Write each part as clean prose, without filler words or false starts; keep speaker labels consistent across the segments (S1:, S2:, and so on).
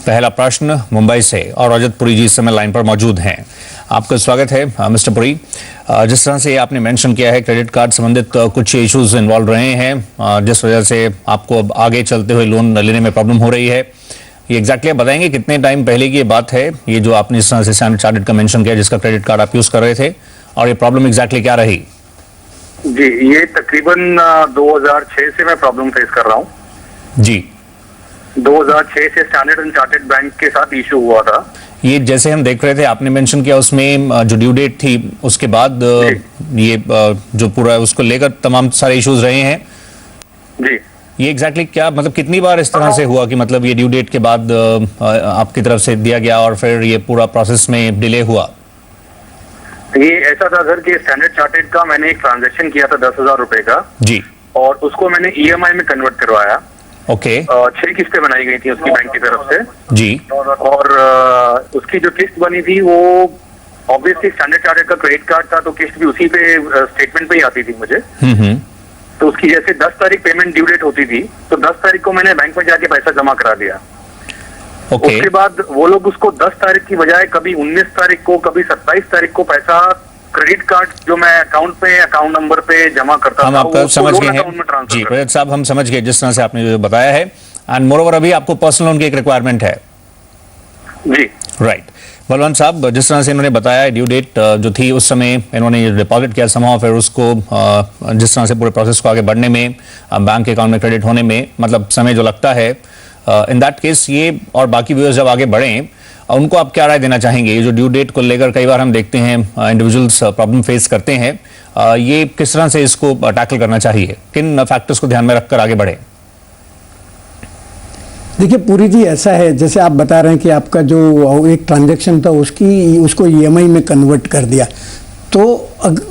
S1: पहला प्रश्न मुंबई से और रजत पुरी जी इस समय लाइन पर मौजूद हैं। आपका स्वागत है मिस्टर पुरी। जिस तरह से आपने मेंशन किया है क्रेडिट कार्ड संबंधित कुछ इश्यूज इन्वॉल्व रहे हैं जिस वजह से आपको अब आगे चलते हुए लोन लेने में प्रॉब्लम हो रही है। ये एग्जैक्टली आप बताएंगे कितने टाइम पहले की ये बात है, ये जो आपने इस तरह से स्टैंडर्ड चार्टर्ड का मेंशन किया जिसका क्रेडिट कार्ड आप यूज कर रहे थे, और ये प्रॉब्लम एग्जैक्टली क्या रही?
S2: जी, ये तकरीबन 2006 से मैं प्रॉब्लम फेस कर रहा हूँ।
S1: जी,
S2: 2006 से स्टैंडर्ड एंड चार्टर्ड बैंक के साथ इशू हुआ था।
S1: ये जैसे हम देख रहे थे, आपने मेंशन किया उसमें जो ड्यू डेट थी उसके बाद ये जो पूरा उसको लेकर तमाम सारे इश्यूज रहे हैं।
S2: जी,
S1: ये एग्जैक्टली क्या मतलब कितनी बार इस तरह से हुआ कि मतलब ये ड्यू डेट के बाद आपकी तरफ से दिया गया और फिर ये पूरा प्रोसेस में डिले हुआ?
S2: ये ऐसा था सर कि स्टैंडर्ड चार्टर्ड का मैंने एक ट्रांजैक्शन किया था 10,000 रुपए का
S1: जी,
S2: और उसको मैंने ईएमआई में कन्वर्ट करवाया।
S1: ओके।
S2: 6 किस्तें बनाई गई थी उसकी बैंक की तरफ से
S1: जी,
S2: और उसकी जो किस्त बनी थी वो ऑब्वियसली स्टैंडर्ड चार्टर्ड का क्रेडिट कार्ड था, तो किस्त भी उसी पे स्टेटमेंट पे ही आती थी मुझे। तो उसकी जैसे 10 तारीख पेमेंट ड्यू डेट होती थी, तो 10 तारीख को मैंने बैंक में जाके पैसा जमा करा दिया।
S1: ओके।
S2: उसके बाद वो लोग उसको 10 तारीख की बजाय कभी 19 तारीख को, कभी 27 तारीख को पैसा क्रेडिट कार्ड जो मैं अकाउंट पे अकाउंट नंबर पे जमा करता
S1: हम
S2: था,
S1: आपका समझ गए हैं जी
S2: जी,
S1: रजत साहब, हम समझ गए जिस तरह से आपने जो बताया है। एंड मोर ओवर अभी आपको पर्सनल लोन की एक रिक्वायरमेंट है।
S2: जी
S1: राइट। बलवंत साहब, जिस तरह से इन्होंने बताया ड्यू डेट जो थी उस समय इन्होंने डिपॉजिट किया समाव, फिर उसको जिस तरह से पूरे प्रोसेस को आगे बढ़ने में बैंक अकाउंट में क्रेडिट होने में मतलब समय जो लगता है, इन दैट केस ये और बाकी व्यूअर्स जब आगे बढ़ें उनको आप क्या राय देना चाहेंगे? ये जो ड्यू डेट को लेकर कई बार हम देखते हैं इंडिविजुअल्स प्रॉब्लम फेस करते हैं, ये किस तरह से इसको टैकल करना चाहिए, किन फैक्टर्स को ध्यान में रखकर आगे बढ़े?
S3: देखिए पूरी जी, ऐसा है जैसे आप बता रहे हैं कि आपका जो एक ट्रांजैक्शन था उसको ईएमआई में कन्वर्ट कर दिया, तो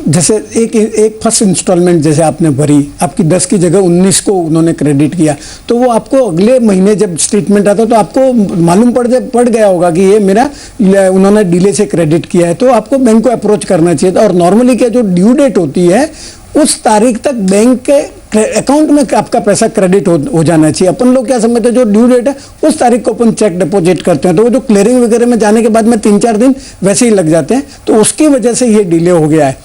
S3: जैसे एक फर्स्ट इंस्टॉलमेंट जैसे आपने भरी, आपकी 10 की जगह 19 को उन्होंने क्रेडिट किया, तो वो आपको अगले महीने जब स्टेटमेंट आता तो आपको मालूम पड़ गया होगा कि ये मेरा उन्होंने डिले से क्रेडिट किया है, तो आपको बैंक को अप्रोच करना चाहिए था। और नॉर्मली क्या जो ड्यू डेट होती है उस तारीख तक बैंक के अकाउंट में आपका पैसा क्रेडिट हो जाना चाहिए। अपन लोग क्या समझते हैं जो ड्यू डेट है उस तारीख को अपन चेक डिपॉजिट करते हैं, तो वो जो क्लियरिंग वगैरह में जाने के बाद में 3-4 दिन वैसे ही लग जाते हैं, तो उसकी वजह से ये डिले हो गया है।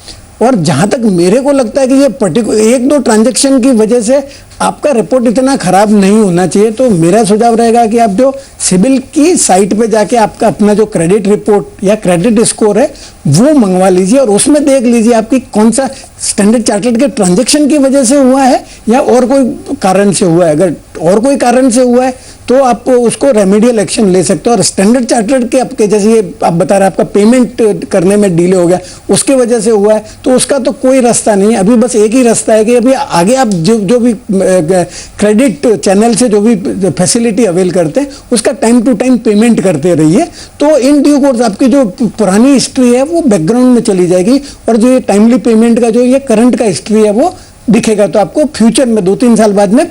S3: और जहां तक मेरे को लगता है कि ये पर्टिकुलर 1-2 ट्रांजैक्शन की वजह से आपका रिपोर्ट इतना खराब नहीं होना चाहिए, तो मेरा सुझाव रहेगा कि आप जो सिबिल की साइट पे जाके आपका अपना जो क्रेडिट रिपोर्ट या क्रेडिट स्कोर है वो मंगवा लीजिए और उसमें देख लीजिए आपकी कौन सा स्टैंडर्ड चार्टर्ड के ट्रांजैक्शन की वजह से हुआ है या और कोई कारण से हुआ है। अगर और कोई कारण से हुआ है तो आप उसको रेमेडियल एक्शन ले सकते हो। और स्टैंडर्ड चार्टर्ड के आपके जैसे ये आप बता रहे हैं आपका पेमेंट करने में डिले हो गया उसकी वजह से हुआ है, तो उसका तो कोई रास्ता नहीं है। अभी बस एक ही रास्ता है कि अभी आगे आप जो भी क्रेडिट चैनल से जो भी फैसिलिटी अवेल करते हैं उसका टाइम टू टाइम पेमेंट करते रहिए, तो इन ड्यू कोर्स आपकी जो पुरानी हिस्ट्री है वो बैकग्राउंड में चली जाएगी और जो ये टाइमली पेमेंट का जो ये करंट का हिस्ट्री है वो दिखेगा, तो आपको फ्यूचर में 2-3 साल बाद में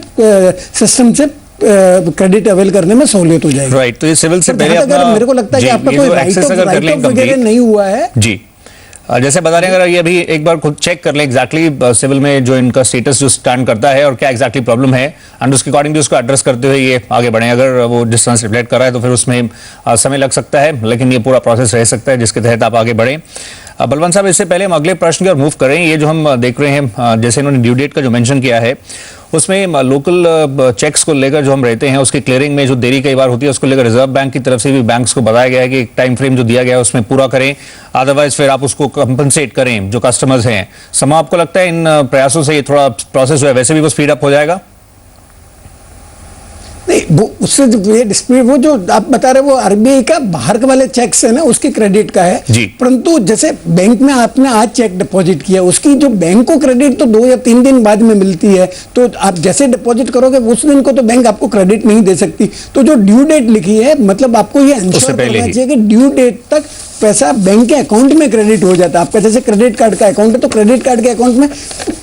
S3: सिस्टम से क्रेडिट अवेल करने में सहूलियत हो जाएगी।
S1: राइट। तो ये सिविल से पहले
S3: मेरे को लगता है कि आपका कोई राइट ऑफ वगैरह नहीं हुआ है
S1: जी, जैसे बता रहे हैं, अगर ये अभी एक बार खुद चेक कर लें एग्जैक्टली सिविल में जो इनका स्टेटस जो स्टैंड करता है और क्या एग्जैक्टली प्रॉब्लम है एंड उसके अकॉर्डिंगली उसको एड्रेस करते हुए ये आगे बढ़े। अगर वो डिस्टेंस रिफ्लेक्ट कर रहा है तो फिर उसमें समय लग सकता है, लेकिन ये पूरा प्रोसेस रह सकता है जिसके तहत आप आगे बढ़ें। बलवंत साहब, इससे पहले हम अगले प्रश्न की ओर मूव करें। ये जो हम देख रहे हैं जैसे इन्होंने ड्यू डेट का जो मेंशन किया है उसमें लोकल चेक्स को लेकर जो हम रहते हैं उसकी क्लियरिंग में जो देरी कई बार होती है उसको लेकर रिजर्व बैंक की तरफ से भी बैंक्स को बताया गया है कि एक टाइम फ्रेम जो दिया गया है उसमें पूरा करें, अदरवाइज फिर आप उसको कंपनसेट करें जो कस्टमर्स हैं। समा, आपको लगता है इन प्रयासों से ये थोड़ा प्रोसेस जो है वैसे भी वो स्पीड अप हो जाएगा?
S3: नहीं, वो उससे ये डिस्प्यूट वो जो आप बता रहे वो आरबीआई का बाहर के वाले चेक्स है ना उसकी क्रेडिट का है, परंतु जैसे बैंक में आपने आज चेक डिपॉजिट किया उसकी जो बैंक को क्रेडिट तो 2 या 3 दिन बाद में मिलती है, तो आप जैसे डिपॉजिट करोगे उस दिन को तो बैंक आपको क्रेडिट नहीं दे सकती। तो जो ड्यू डेट लिखी है मतलब आपको ये इंश्योर करना चाहिए कि ड्यू डेट तक पैसा बैंक के अकाउंट में क्रेडिट हो जाता है। आपका जैसे क्रेडिट कार्ड का अकाउंट है तो क्रेडिट कार्ड के अकाउंट में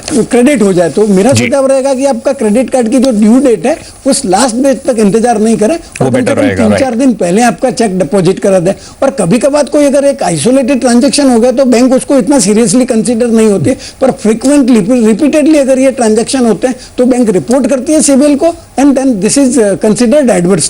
S3: क्रेडिट हो जाए, तो मेरा सुझाव रहेगा कि आपका क्रेडिट कार्ड की जो ड्यू डेट है उस लास्ट डेट तक इंतजार नहीं करें और 3-4 दिन पहले आपका चेक डिपॉजिट करा दे। और कभी कभार कोई अगर एक आइसोलेटेड ट्रांजैक्शन हो गया तो बैंक उसको इतना सीरियसली कंसीडर नहीं होती है, पर फ्रीक्वेंटली रिपीटेडली अगर ये ट्रांजैक्शन होते हैं तो बैंक रिपोर्ट करती है सिबिल को and then this is considered adverse